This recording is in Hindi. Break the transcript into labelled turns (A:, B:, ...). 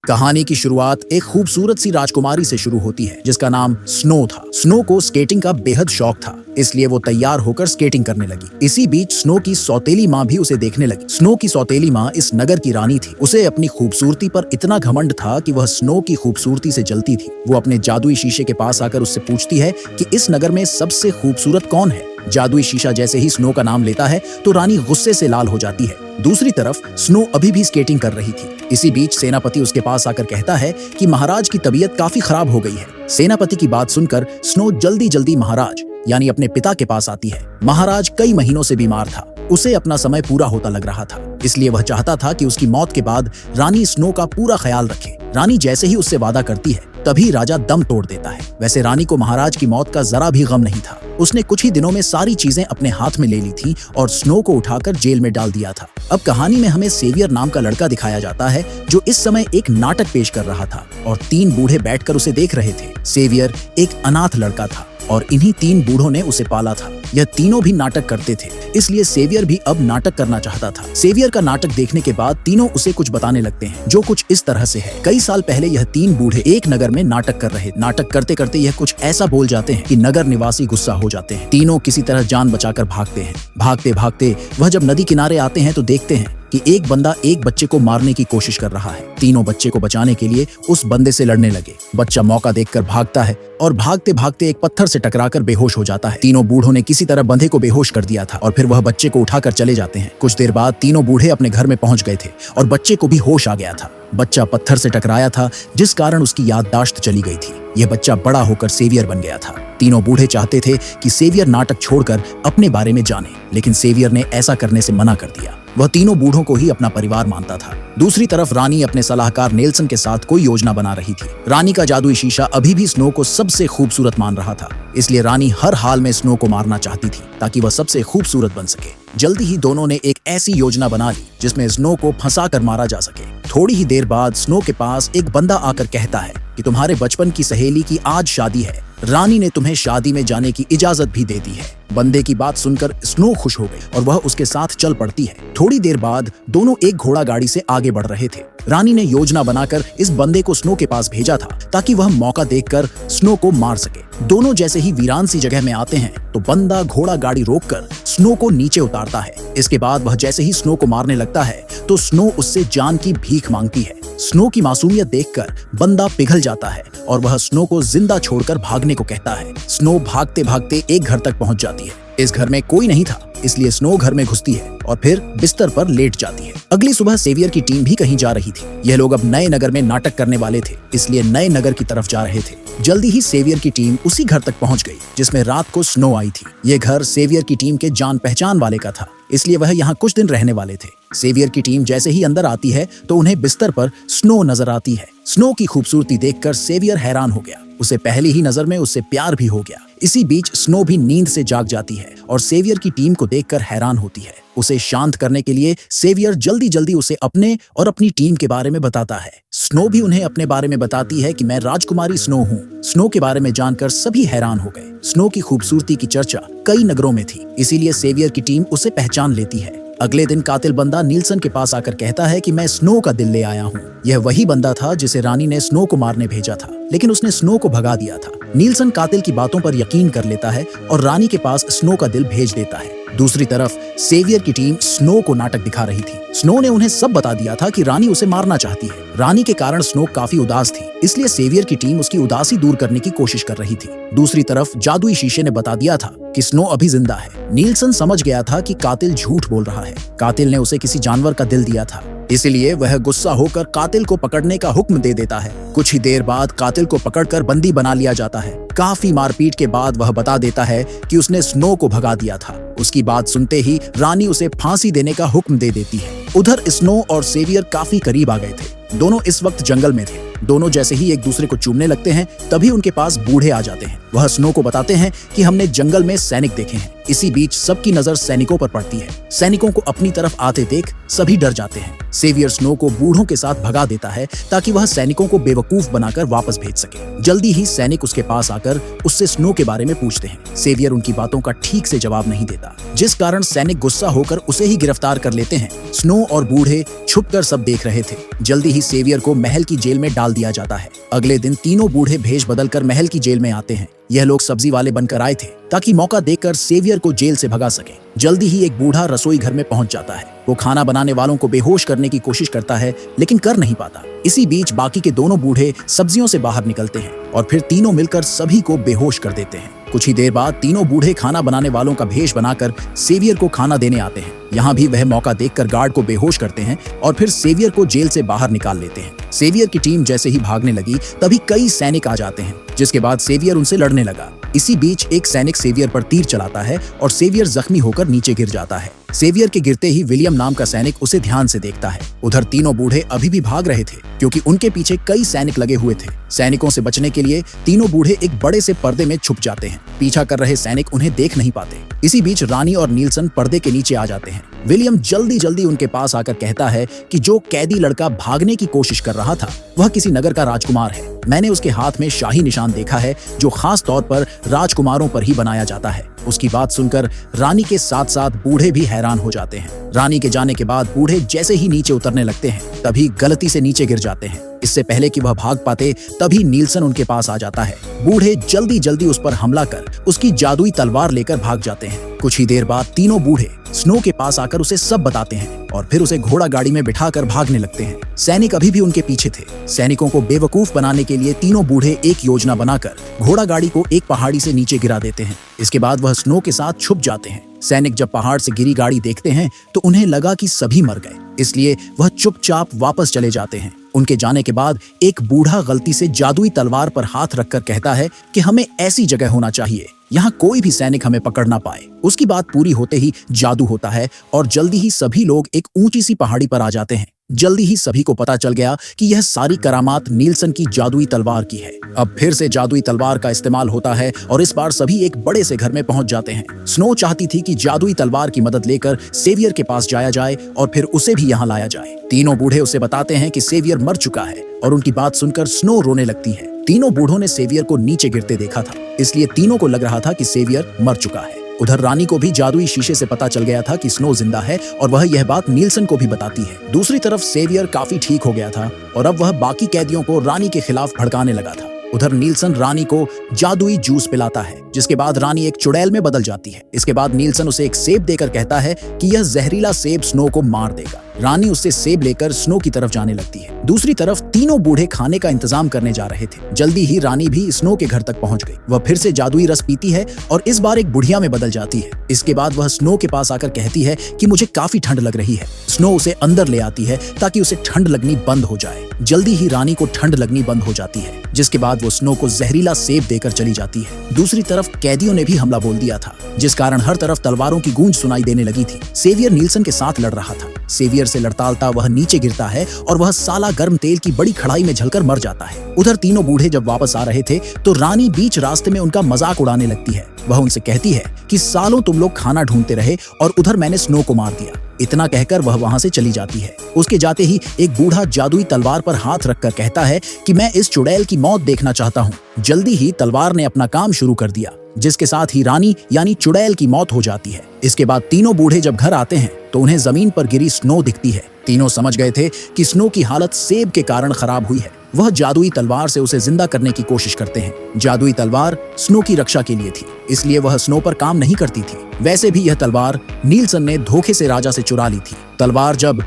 A: कहानी की शुरुआत एक खूबसूरत सी राजकुमारी से शुरू होती है जिसका नाम स्नो था। स्नो को स्केटिंग का बेहद शौक था, इसलिए वो तैयार होकर स्केटिंग करने लगी। इसी बीच स्नो की सौतेली माँ भी उसे देखने लगी। स्नो की सौतेली माँ इस नगर की रानी थी। उसे अपनी खूबसूरती पर इतना घमंड था कि वह स्नो की खूबसूरती से जलती थी। वो अपने जादुई शीशे के पास आकर उससे पूछती है कि इस नगर में सबसे खूबसूरत कौन है। जादुई शीशा जैसे ही स्नो का नाम लेता है तो रानी गुस्से से लाल हो जाती है। दूसरी तरफ स्नो अभी भी स्केटिंग कर रही थी। इसी बीच सेनापति उसके पास आकर कहता है कि महाराज की तबीयत काफी खराब हो गई है। सेनापति की बात सुनकर स्नो जल्दी जल्दी महाराज यानी अपने पिता के पास आती है। महाराज कई महीनों से बीमार था। उसे अपना समय पूरा होता लग रहा था, इसलिए वह चाहता था कि उसकी मौत के बाद रानी स्नो का पूरा ख्याल रखे। रानी जैसे ही उससे वादा करती है तभी राजा दम तोड़ देता है। वैसे रानी को महाराज की मौत का जरा भी गम नहीं था। उसने कुछ ही दिनों में सारी चीजें अपने हाथ में ले ली थी और स्नो को उठाकर जेल में डाल दिया था। अब कहानी में हमें सेवियर नाम का लड़का दिखाया जाता है जो इस समय एक नाटक पेश कर रहा था और 3 बूढ़े बैठकर उसे देख रहे थे। सेवियर एक अनाथ लड़का था और इन्हीं 3 बूढ़ों ने उसे पाला था। यह तीनों भी नाटक करते थे, इसलिए सेवियर भी अब नाटक करना चाहता था। सेवियर का नाटक देखने के बाद तीनों उसे कुछ बताने लगते हैं जो कुछ इस तरह से है। कई साल पहले यह 3 बूढ़े एक नगर में नाटक कर रहे। नाटक करते करते यह कुछ ऐसा बोल जाते हैं कि नगर निवासी गुस्सा हो जाते हैं। तीनों किसी तरह जान बचाकर भागते हैं। भागते भागते वह जब नदी किनारे आते हैं तो देखते हैं कि एक बंदा एक बच्चे को मारने की कोशिश कर रहा है। तीनों बच्चे को बचाने के लिए उस बंदे से लड़ने लगे। बच्चा मौका देखकर भागता है और भागते भागते एक पत्थर से टकराकर बेहोश हो जाता है। तीनों बूढ़ों ने किसी तरह बंदे को बेहोश कर दिया था और फिर वह बच्चे को उठाकर चले जाते हैं। कुछ देर बाद तीनों बूढ़े अपने घर में पहुंच गए थे और बच्चे को भी होश आ गया था। बच्चा पत्थर से टकराया था जिस कारण उसकी याददाश्त चली गई थी। यह बच्चा बड़ा होकर सेवियर बन गया था। तीनों बूढ़े चाहते थे कि सेवियर नाटक छोड़कर अपने बारे में जाने, लेकिन सेवियर ने ऐसा करने से मना कर दिया। वह तीनों बूढ़ों को ही अपना परिवार मानता था। दूसरी तरफ रानी अपने सलाहकार नेल्सन के साथ कोई योजना बना रही थी। रानी का जादुई शीशा अभी भी स्नो को सबसे खूबसूरत मान रहा था, इसलिए रानी हर हाल में स्नो को मारना चाहती थी ताकि वह सबसे खूबसूरत बन सके। जल्दी ही दोनों ने एक ऐसी योजना बना ली जिसमें स्नो को फंसाकर मारा जा सके। थोड़ी ही देर बाद स्नो के पास एक बंदा आकर कहता है कि तुम्हारे बचपन की सहेली की आज शादी है। रानी ने तुम्हें शादी में जाने की इजाजत भी दे दी है। बंदे की बात सुनकर स्नो खुश हो गई और वह उसके साथ चल पड़ती है। थोड़ी देर बाद दोनों एक घोड़ा गाड़ी से आगे बढ़ रहे थे। रानी ने योजना बनाकर इस बंदे को स्नो के पास भेजा था ताकि वह मौका देखकर स्नो को मार सके। दोनों जैसे ही वीरान सी जगह में आते हैं तो बंदा घोड़ा गाड़ी रोककर स्नो को नीचे उतारता है। इसके बाद वह जैसे ही स्नो को मारने लगता है तो स्नो उससे जान की भीख मांगती है। स्नो की मासूमियत देखकर बंदा पिघल जाता है और वह स्नो को जिंदा छोड़कर भागने को कहता है। स्नो भागते भागते एक घर तक पहुंच जाती है। इस घर में कोई नहीं था, इसलिए स्नो घर में घुसती है और फिर बिस्तर पर लेट जाती है। अगली सुबह सेवियर की टीम भी कहीं जा रही थी। यह लोग अब नए नगर में नाटक करने वाले थे, इसलिए नए नगर की तरफ जा रहे थे। जल्दी ही सेवियर की टीम उसी घर तक पहुंच गई जिसमें रात को स्नो आई थी। यह घर सेवियर की टीम के जान पहचान वाले का था, इसलिए वह यहाँ कुछ दिन रहने वाले थे। सेवियर की टीम जैसे ही अंदर आती है तो उन्हें बिस्तर पर स्नो नजर आती है। स्नो की खूबसूरती देखकर सेवियर हैरान हो गया। उसे पहली ही नजर में उससे प्यार भी हो गया। इसी बीच स्नो भी नींद से जाग जाती है और सेवियर की टीम को देखकर हैरान होती है। उसे शांत करने के लिए सेवियर जल्दी जल्दी उसे अपने और अपनी टीम के बारे में बताता है। स्नो भी उन्हें अपने बारे में बताती है कि मैं राजकुमारी स्नो हूँ। स्नो के बारे में जानकर सभी हैरान हो गए। स्नो की खूबसूरती की चर्चा कई नगरों में थी, इसीलिए सेवियर की टीम उसे पहचान लेती है। अगले दिन कातिल बंदा नील्सन के पास आकर कहता है कि मैं स्नो का दिल ले आया हूँ। यह वही बंदा था जिसे रानी ने स्नो को मारने भेजा था, लेकिन उसने स्नो को भगा दिया था। नील्सन कातिल की बातों पर यकीन कर लेता है और रानी के पास स्नो का दिल भेज देता है। दूसरी तरफ सेवियर की टीम स्नो को नाटक दिखा रही थी। स्नो ने उन्हें सब बता दिया था कि रानी उसे मारना चाहती है। रानी के कारण स्नो काफी उदास थी, इसलिए सेवियर की टीम उसकी उदासी दूर करने की कोशिश कर रही थी। दूसरी तरफ जादुई शीशे ने बता दिया था कि स्नो अभी जिंदा है। नील्सन समझ गया था कि कातिल झूठ बोल रहा है। कातिल ने उसे किसी जानवर का दिल दिया था, इसलिए वह गुस्सा होकर कातिल को पकड़ने का हुक्म दे देता है। कुछ ही देर बाद कातिल को पकड़कर बंदी बना लिया जाता है। काफी मारपीट के बाद वह बता देता है कि उसने स्नो को भगा दिया था। उसकी बात सुनते ही रानी उसे फांसी देने का हुक्म दे देती है। उधर स्नो और सेवियर काफी करीब आ गए थे। दोनों इस वक्त जंगल में थे। दोनों जैसे ही एक दूसरे को चूमने लगते हैं तभी उनके पास बूढ़े आ जाते हैं। वह स्नो को बताते हैं कि हमने जंगल में सैनिक देखे हैं। इसी बीच सबकी नजर सैनिकों पर पड़ती है। सैनिकों को अपनी तरफ आते देख सभी डर जाते हैं। सेवियर स्नो को बूढ़ों के साथ भगा देता है ताकि वह सैनिकों को बेवकूफ बनाकर वापस भेज सके। जल्दी ही सैनिक उसके पास आकर उससे स्नो के बारे में पूछते हैं। सेवियर उनकी बातों का ठीक से जवाब नहीं देता, जिस कारण सैनिक गुस्सा होकर उसे ही गिरफ्तार कर लेते हैं। स्नो और बूढ़े छुपकर सब देख रहे थे। जल्दी ही ही सेवियर को महल की जेल में डाल दिया जाता है। अगले दिन तीनों बूढ़े भेष बदलकर महल की जेल में आते हैं। यह लोग सब्जी वाले बनकर आए थे ताकि मौका देखकर सेवियर को जेल से भगा सके। जल्दी ही एक बूढ़ा रसोई घर में पहुंच जाता है। वो खाना बनाने वालों को बेहोश करने की कोशिश करता है लेकिन कर नहीं पाता। इसी बीच बाकी के दोनों बूढ़े सब्जियों से बाहर निकलते हैं और फिर तीनों मिलकर सभी को बेहोश कर देते हैं। कुछ ही देर बाद तीनों बूढ़े खाना बनाने वालों का भेष बनाकर सेवियर को खाना देने आते हैं। यहाँ भी वह मौका देखकर गार्ड को बेहोश करते हैं और फिर सेवियर को जेल से बाहर निकाल लेते हैं। सेवियर की टीम जैसे ही भागने लगी तभी कई सैनिक आ जाते हैं, जिसके बाद सेवियर उनसे लड़ने लगा। इसी बीच एक सैनिक सेवियर पर तीर चलाता है और सेवियर जख्मी होकर नीचे गिर जाता है। सेवियर के गिरते ही विलियम नाम का सैनिक उसे ध्यान से देखता है। उधर तीनों बूढ़े अभी भी भाग रहे थे क्योंकि उनके पीछे कई सैनिक लगे हुए थे। सैनिकों से बचने के लिए तीनों बूढ़े एक बड़े से पर्दे में छुप जाते हैं। पीछा कर रहे सैनिक उन्हें देख नहीं पाते। इसी बीच रानी और नील्सन पर्दे के नीचे आ जाते हैं। विलियम जल्दी जल्दी उनके पास आकर कहता है कि जो कैदी लड़का भागने की कोशिश कर रहा था वह किसी नगर का राजकुमार है। मैंने उसके हाथ में शाही निशान देखा है जो खास तौर पर राजकुमारों पर ही बनाया जाता है। उसकी बात सुनकर रानी के साथ साथ बूढ़े भी हैरान हो जाते हैं। रानी के जाने के बाद बूढ़े जैसे ही नीचे उतरने लगते हैं तभी गलती से नीचे गिर जाते हैं। इससे पहले कि वह भाग पाते तभी नील्सन उनके पास आ जाता है। बूढ़े जल्दी जल्दी उस पर हमला कर उसकी जादुई तलवार लेकर भाग जाते हैं। कुछ ही देर बाद तीनों बूढ़े स्नो के पास आकर उसे सब बताते हैं और फिर उसे घोड़ा गाड़ी में बिठाकर भागने लगते हैं। सैनिक अभी भी उनके पीछे थे। सैनिकों को बेवकूफ बनाने के लिए तीनों बूढ़े एक योजना बनाकर घोड़ा गाड़ी को एक पहाड़ी से नीचे गिरा देते हैं। इसके बाद वह स्नो के साथ छुप जाते हैं। सैनिक जब पहाड़ से गिरी गाड़ी देखते हैं तो उन्हें लगा कि सभी मर गए, इसलिए वह चुपचाप वापस चले जाते हैं। उनके जाने के बाद एक बूढ़ा गलती से जादुई तलवार पर हाथ रखकर कहता है कि हमें ऐसी जगह होना चाहिए यहाँ कोई भी सैनिक हमें पकड़ ना पाए। उसकी बात पूरी होते ही जादू होता है और जल्दी ही सभी लोग एक ऊंची सी पहाड़ी पर आ जाते हैं। जल्दी ही सभी को पता चल गया कि यह सारी करामात नील्सन की जादुई तलवार की है। अब फिर से जादुई तलवार का इस्तेमाल होता है और इस बार सभी एक बड़े से घर में पहुंच जाते हैं। स्नो चाहती थी कि जादुई तलवार की मदद लेकर सेवियर के पास जाया जाए और फिर उसे भी यहाँ लाया जाए। तीनों बूढ़े उसे बताते हैं कि सेवियर मर चुका है और उनकी बात सुनकर स्नो रोने लगती है। तीनों बूढ़ों ने सेवियर को नीचे गिरते देखा था, इसलिए तीनों को लग रहा था कि सेवियर मर चुका है। उधर रानी को भी जादुई शीशे से पता चल गया था कि स्नो जिंदा है और वह यह बात नील्सन को भी बताती है। दूसरी तरफ सेवियर काफी ठीक हो गया था और अब वह बाकी कैदियों को रानी के खिलाफ भड़काने लगा था। उधर नील्सन रानी को जादुई जूस पिलाता है, जिसके बाद रानी एक चुड़ैल में बदल जाती है। इसके बाद नील्सन उसे एक सेब देकर कहता है कि यह जहरीला सेब स्नो को मार देगा। रानी उससे सेब लेकर स्नो की तरफ जाने लगती है। दूसरी तरफ तीनों बूढ़े खाने का इंतजाम करने जा रहे थे। जल्दी ही रानी भी स्नो के घर तक पहुंच गई। वह फिर से जादुई रस पीती है और इस बार एक बुढ़िया में बदल जाती है। इसके बाद वह स्नो के पास आकर कहती है कि मुझे काफी ठंड लग रही है। स्नो उसे अंदर ले आती है ताकि उसे ठंड लगनी बंद हो जाए। जल्दी ही रानी को ठंड लगनी बंद हो जाती है, जिसके बाद वो स्नो को जहरीला सेब देकर चली जाती है। दूसरी तरफ कैदियों ने भी हमला बोल दिया था, जिस कारण हर तरफ तलवारों की गूंज सुनाई देने लगी थी। सेवियर नील्सन के साथ लड़ रहा था। सेवियर से लड़ता वह नीचे गिरता है और वह साला गर्म तेल की बड़ी कढ़ाई में झलकर मर जाता है। उधर तीनों बूढ़े जब वापस आ रहे थे तो रानी बीच रास्ते में उनका मजाक उड़ाने लगती है। वह उनसे कहती है कि सालों तुम लोग खाना ढूंढते रहे और उधर मैंने स्नो को मार दिया। इतना कहकर वह वहां से चली जाती है। उसके जाते ही एक बूढ़ा जादुई तलवार पर हाथ रखकर कहता है कि मैं इस चुड़ैल की मौत देखना चाहता हूँ। जल्दी ही तलवार ने अपना काम शुरू कर दिया, जिसके साथ ही रानी यानी चुड़ैल की मौत हो जाती है। इसके बाद तीनों बूढ़े जब घर आते हैं तो उन्हें जमीन पर गिरी स्नो दिखती है। तीनों समझ गए थे कि स्नो की हालत सेब के कारण खराब हुई है। वह जादुई तलवार से उसे जिंदा करने की कोशिश करते हैं। जादुई तलवार स्नो की रक्षा के लिए थी, इसलिए वह स्नो पर काम नहीं करती थी। वैसे भी यह तलवार नील्सन ने धोखे से राजा से चुरा ली थी। तलवार जब